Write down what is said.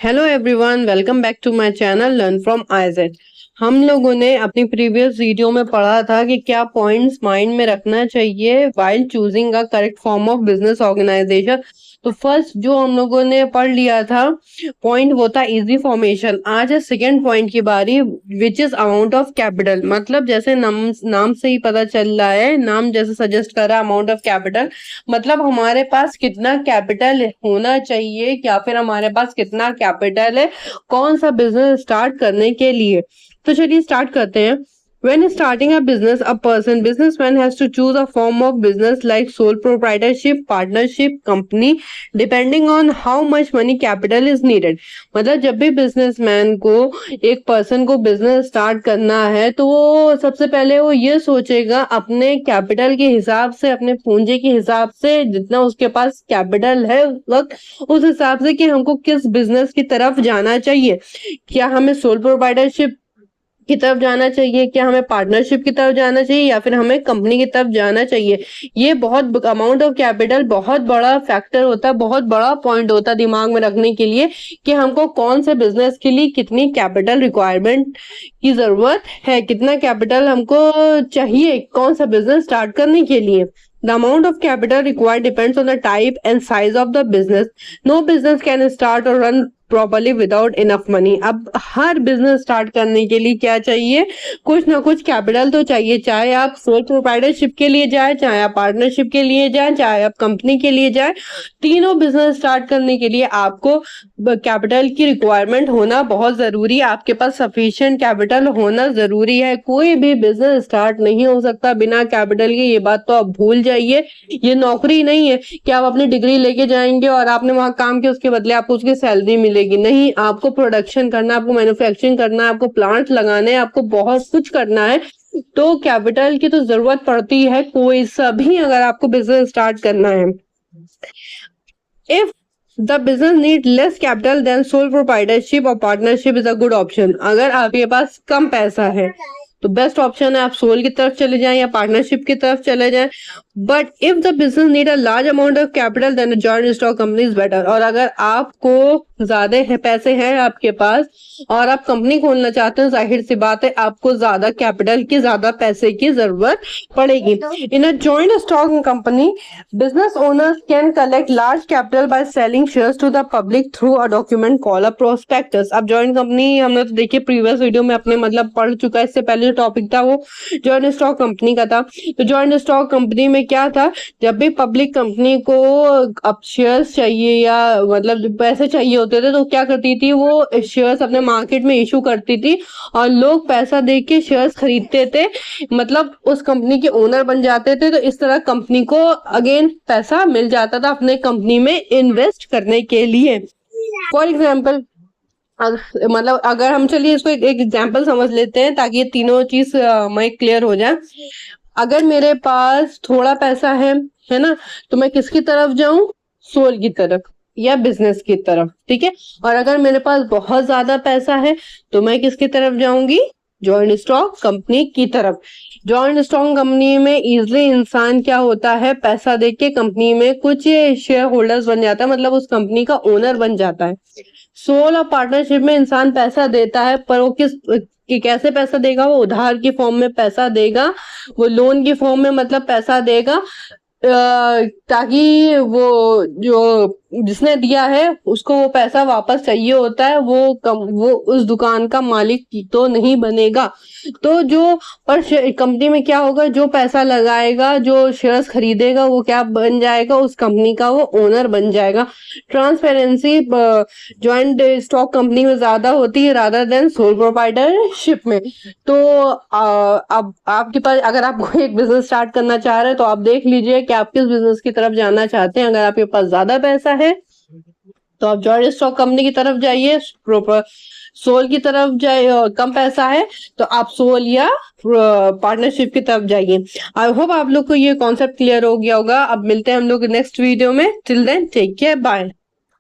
Hello everyone, welcome back to my channel learn from IZ. हम लोगों ने अपनी प्रीवियस वीडियो में पढ़ा था कि क्या पॉइंट्स माइंड में रखना चाहिए while choosing a correct form of business organisation. तो फर्स्ट जो हम लोगों ने पढ़ लिया था पॉइंट वो था इजी फॉर्मेशन। आज है सेकेंड पॉइंट की बारी, which is amount of capital. मतलब जैसे नाम से ही पता चल रहा है, नाम जैसे सजेस्ट कर रहा है अमाउंट ऑफ कैपिटल, मतलब हमारे पास कितना कैपिटल होना चाहिए या फिर हमारे पास कितना कैपिटल है कौन सा बिजनेस स्टार्ट करने के लिए। तो चलिए स्टार्ट करते हैं। When starting a business, a businessman has to choose a form of business like sole proprietorship, partnership, company, depending on how much money capital is needed. मतलब जब भी बिजनेसमैन को एक पर्सन को बिजनेस स्टार्ट करना है तो वो सबसे पहले वो ये सोचेगा अपने कैपिटल के हिसाब से, अपने पूंजी के हिसाब से, जितना उसके पास कैपिटल है उस वक्त, उस हिसाब से कि हमको किस बिजनेस की तरफ जाना चाहिए। क्या हमें सोल प्रोप्राइटरशिप की तरफ जाना चाहिए, क्या हमें पार्टनरशिप की तरफ जाना चाहिए, या फिर हमें कंपनी की तरफ जाना चाहिए। ये बहुत अमाउंट ऑफ कैपिटल बहुत बड़ा फैक्टर होता है, बहुत बड़ा पॉइंट होता है दिमाग में रखने के लिए कि हमको कौन से बिजनेस के लिए कितनी कैपिटल रिक्वायरमेंट की जरूरत है, कितना कैपिटल हमको चाहिए कौन सा बिजनेस स्टार्ट करने के लिए। The amount of capital required depends on the type and size of the business. No business can start or run properly without enough money. अब हर बिजनेस स्टार्ट करने के लिए क्या चाहिए, कुछ ना कुछ कैपिटल तो चाहिए, चाहे आप सोल प्रोप्राइटरशिप के लिए जाए, चाहे आप पार्टनरशिप के लिए जाए, चाहे आप कंपनी के लिए जाए। तीनों बिजनेस स्टार्ट करने के लिए आपको कैपिटल की रिक्वायरमेंट होना बहुत जरूरी है, आपके पास सफिशिएंट कैपिटल होना जरूरी है। कोई भी बिजनेस स्टार्ट नहीं हो सकता बिना कैपिटल के, ये बात तो आप भूल जाइए। ये नौकरी नहीं है कि आप अपनी डिग्री लेके जाएंगे और आपने वहां काम किया उसके बदले आपको उसकी सैलरी मिलेगी। नहीं, आपको प्रोडक्शन करना है, आपको मैन्युफैक्चरिंग करना है, आपको प्लांट लगाने हैं, आपको बहुत कुछ करना है। तो कैपिटल की तो जरूरत पड़ती है कोई सा भी अगर आपको बिजनेस स्टार्ट करना है। If the business need less capital then sole proprietorship और partnership is a good option. अगर आपके पास कम पैसा है तो बेस्ट ऑप्शन है आप सोल की तरफ चले जाएं या पार्टनरशिप की तरफ चले जाएं। But if the business need a large amount of capital then joint stock company is better. और अगर आपको ज्यादा है पैसे हैं आपके पास और आप कंपनी खोलना चाहते हैं, जाहिर सी बात है आपको ज्यादा कैपिटल की, ज्यादा पैसे की जरूरत पड़ेगी। In a joint stock company business owners can collect large capital by selling shares to the public through a document called a prospectus. अब जॉइंट कंपनी हमने तो देखिए प्रीवियस वीडियो में अपने मतलब पढ़ चुका है, इससे पहले जो टॉपिक था वो जॉइंट स्टॉक कंपनी का था। तो जॉइंट स्टॉक कंपनी में क्या था, जब भी पब्लिक कंपनी को अब शेयर्स चाहिए या मतलब पैसे चाहिए होते थे तो क्या करती थी, वो शेयर्स अपने मार्केट में इशू करती थी और लोग पैसा दे के शेयर्स खरीदते थे, मतलब उस कंपनी के ओनर बन जाते थे। तो इस तरह कंपनी को अगेन पैसा मिल जाता था अपने कंपनी में इन्वेस्ट करने के लिए। फॉर एग्जाम्पल मतलब अगर हम चलिए इसको एक एग्जाम्पल समझ लेते हैं ताकि ये तीनों चीज मैं क्लियर हो जाए। अगर मेरे पास थोड़ा पैसा है ना, तो मैं किसकी तरफ जाऊं, सोल की तरफ या बिजनेस की तरफ, ठीक है। और अगर मेरे पास बहुत ज्यादा पैसा है तो मैं किसकी तरफ जाऊंगी, जॉइंट स्टॉक कंपनी की तरफ। जॉइंट स्टॉक कंपनी में इजिली इंसान क्या होता है, पैसा दे के कंपनी में कुछ शेयर होल्डर्स बन जाता है, मतलब उस कंपनी का ओनर बन जाता है। सोल और पार्टनरशिप में इंसान पैसा देता है पर वो कि कैसे पैसा देगा, वो उधार की फॉर्म में पैसा देगा, वो लोन की फॉर्म में मतलब पैसा देगा ताकि वो जो जिसने दिया है उसको वो पैसा वापस चाहिए होता है, वो उस दुकान का मालिक तो नहीं बनेगा। तो जो पर कंपनी में क्या होगा, जो पैसा लगाएगा, जो शेयर्स खरीदेगा, वो क्या बन जाएगा, उस कंपनी का वो ओनर बन जाएगा। ट्रांसपेरेंसी जॉइंट स्टॉक कंपनी में ज्यादा होती है रादर देन सोल प्रोप्राइटरशिप में। तो अब आपके पास अगर आप कोई एक बिजनेस स्टार्ट करना चाह रहे हैं तो आप देख लीजिए कि आप किस बिजनेस की तरफ जाना चाहते हैं। अगर आपके पास ज्यादा पैसा है तो आप जॉइंट स्टॉक कंपनी की तरफ जाइए, सोल की तरफ जाइए, कम पैसा है तो आप सोल या पार्टनरशिप की तरफ जाइए। आई होप आप लोग को ये कॉन्सेप्ट क्लियर हो गया होगा। अब मिलते हैं हम लोग नेक्स्ट वीडियो में। Till then take care, bye.